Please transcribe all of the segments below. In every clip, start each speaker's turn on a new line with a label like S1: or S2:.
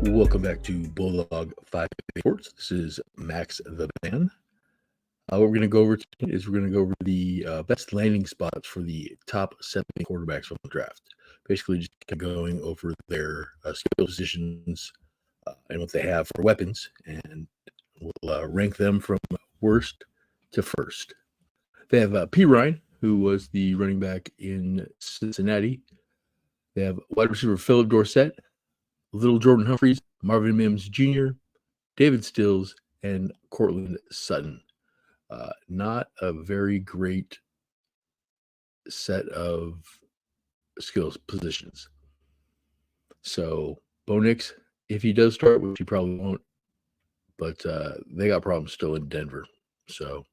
S1: Welcome back to Bulldog 5 Sports. This is Max the Man. What we're going to go over today is we're going to go over the best landing spots for the top 7 quarterbacks from the draft. Basically, just going over their skill positions and what they have for weapons, and we'll rank them from worst to first. They have P. Ryan, who was the running back in Cincinnati. They have wide receiver Philip Dorsett, Little Jordan Humphreys, Marvin Mims Jr., David Stills, and Cortland Sutton. Not a very great set of skills positions. So Bo Nix, if he does start, which he probably won't, but they got problems still in Denver. So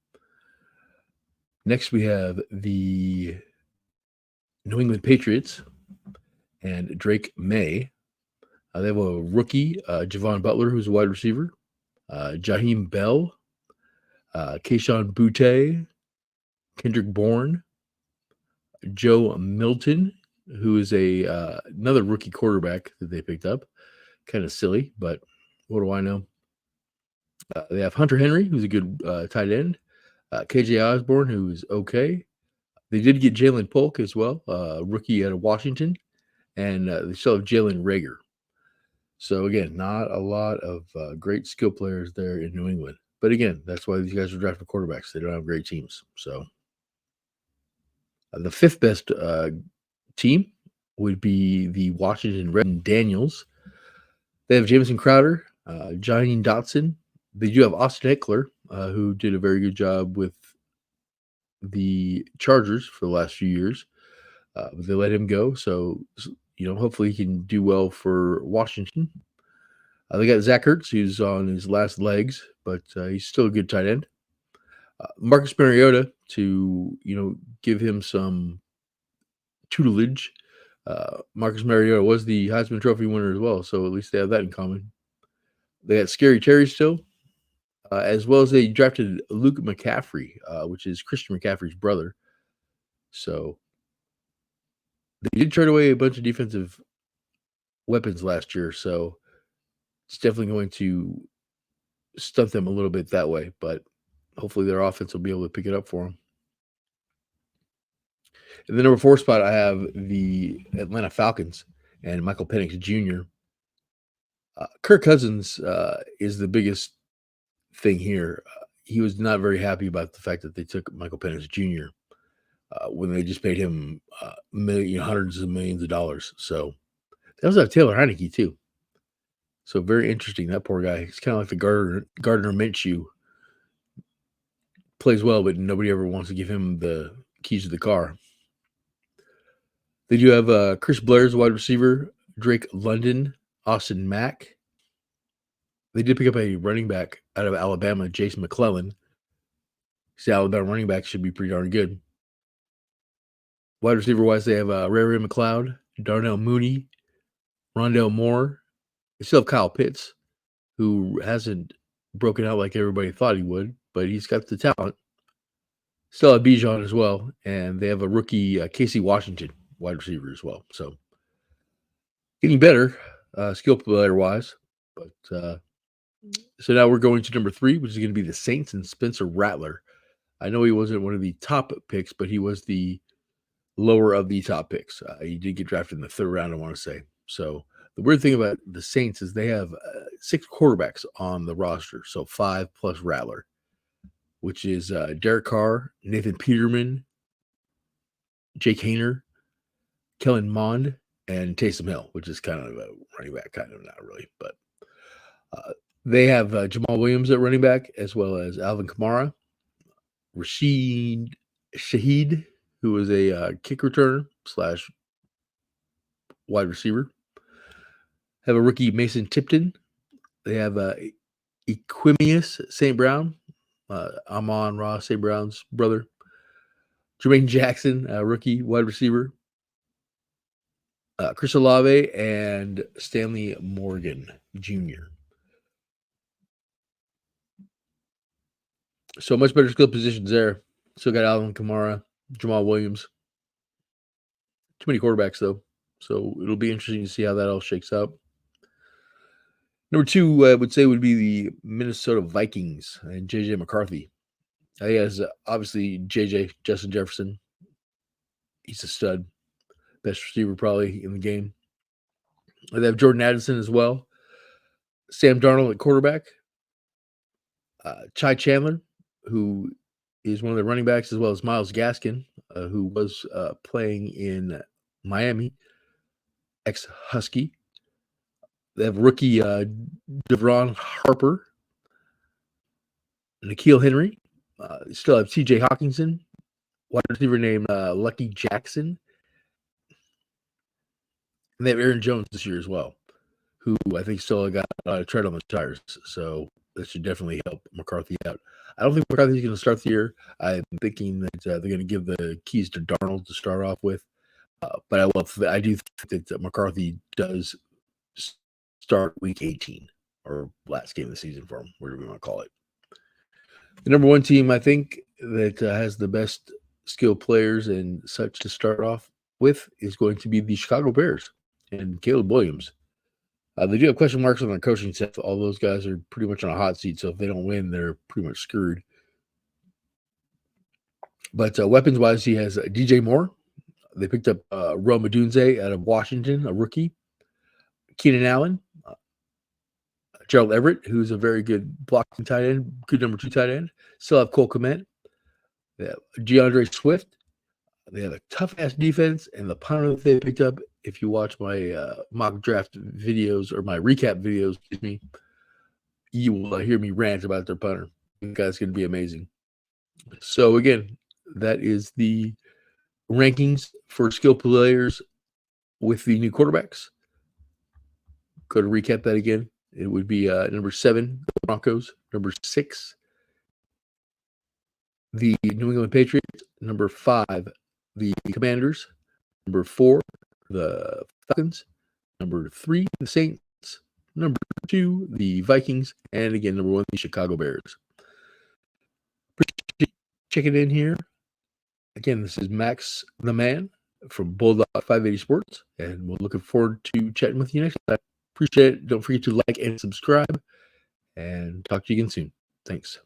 S1: next we have the New England Patriots and Drake May. They have a rookie, Javon Butler, who's a wide receiver, Jaheim Bell, Keyshawn Butte, Kendrick Bourne, Joe Milton, who is another rookie quarterback that they picked up. Kind of silly, but what do I know? They have Hunter Henry, who's a good tight end, KJ Osborne, who is okay. They did get Jalen Polk as well, rookie out of Washington, and they still have Jalen Rager. So again, not a lot of great skill players there in New England. But again, that's why these guys are drafting quarterbacks. They don't have great teams. So the fifth best team would be the Washington Red Daniels. They have Jamison Crowder, Johnny Dotson. They do have Austin Eckler, who did a very good job with the Chargers for the last few years. But they let him go. So, hopefully he can do well for Washington. They got Zach Ertz, who's on his last legs, but he's still a good tight end. Marcus Mariota to, give him some tutelage. Marcus Mariota was the Heisman Trophy winner as well, so at least they have that in common. They got Scary Terry still, as well as they drafted Luke McCaffrey, which is Christian McCaffrey's brother. So they did trade away a bunch of defensive weapons last year, so it's definitely going to stunt them a little bit that way, but hopefully their offense will be able to pick it up for them. In the number 4 spot, I have the Atlanta Falcons and Michael Penix Jr. Kirk Cousins is the biggest thing here. He was not very happy about the fact that they took Michael Penix Jr. When they just paid him hundreds of millions of dollars. So they also have Taylor Heineke too. So very interesting. That poor guy. He's kind of like the Gardner Minshew. Plays well, but nobody ever wants to give him the keys to the car. They do have Chris Blair's wide receiver, Drake London, Austin Mack. They did pick up a running back out of Alabama, Jason McClellan. The Alabama running back should be pretty darn good. Wide receiver-wise, they have Ray McLeod, Darnell Mooney, Rondell Moore. They still have Kyle Pitts, who hasn't broken out like everybody thought he would, but he's got the talent. Still have Bijan as well, and they have a rookie, Casey Washington, wide receiver as well. So getting better, skill player-wise. But so now we're going to number 3, which is going to be the Saints and Spencer Rattler. I know he wasn't one of the top picks, but he was the lower of the top picks. He did get drafted in the 3rd round, I want to say. So the weird thing about the Saints is they have 6 quarterbacks on the roster, so 5 plus Rattler, which is Derek Carr, Nathan Peterman, Jake Hayner, Kellen Mond, and Taysom Hill, which is kind of a running back, kind of not really. But they have Jamal Williams at running back, as well as Alvin Kamara, Rashid Shaheed, who is a kick returner / wide receiver. Have a rookie, Mason Tipton. They have Equimius St. Brown, Amon-Ra St. Brown's brother. Jermaine Jackson, rookie wide receiver. Chris Olave and Stanley Morgan Jr. So much better skill positions there. Still got Alvin Kamara, Jamal Williams. Too many quarterbacks, though. So it'll be interesting to see how that all shakes out. Number 2, I would say, would be the Minnesota Vikings and J.J. McCarthy. He has obviously J.J. Justin Jefferson. He's a stud, best receiver probably in the game. They have Jordan Addison as well. Sam Darnold at quarterback. Chai Chandler, who is one of the running backs, as well as Myles Gaskin, who was playing in Miami, ex-Husky. They have rookie Devron Harper, N'Keal Henry. They still have T.J. Hawkinson, wide receiver named Lucky Jackson. And they have Aaron Jones this year as well, who I think still got a tread on the tires. So that should definitely help McCarthy out. I don't think McCarthy's going to start the year. I'm thinking that they're going to give the keys to Darnold to start off with. But I do think that McCarthy does start week 18 or last game of the season for him, whatever we want to call it. The number 1 team, I think, that has the best skilled players and such to start off with is going to be the Chicago Bears and Caleb Williams. They do have question marks on their coaching staff. All those guys are pretty much on a hot seat, so if they don't win, they're pretty much screwed. But weapons-wise, he has DJ Moore. They picked up Rome Odunze out of Washington, a rookie. Keenan Allen. Gerald Everett, who's a very good blocking tight end, good number 2 tight end. Still have Cole Kmet. They have DeAndre Swift. They have a tough-ass defense, and the punter that they picked up, if you watch my mock draft videos or my recap videos, you will hear me rant about their punter. The guy's going to be amazing. So, again, that is the rankings for skill players with the new quarterbacks. Go to recap that again. It would be number 7, the Broncos. Number 6, the New England Patriots. Number 5, the Commanders. Number 4, the Falcons. Number 3, the Saints. Number 2, the Vikings. And again, number 1, the Chicago Bears. Appreciate checking in here. Again, this is Max the Man from Bulldog 580 Sports, and we're looking forward to chatting with you next time. Appreciate it. Don't forget to like and subscribe, and talk to you again soon. Thanks.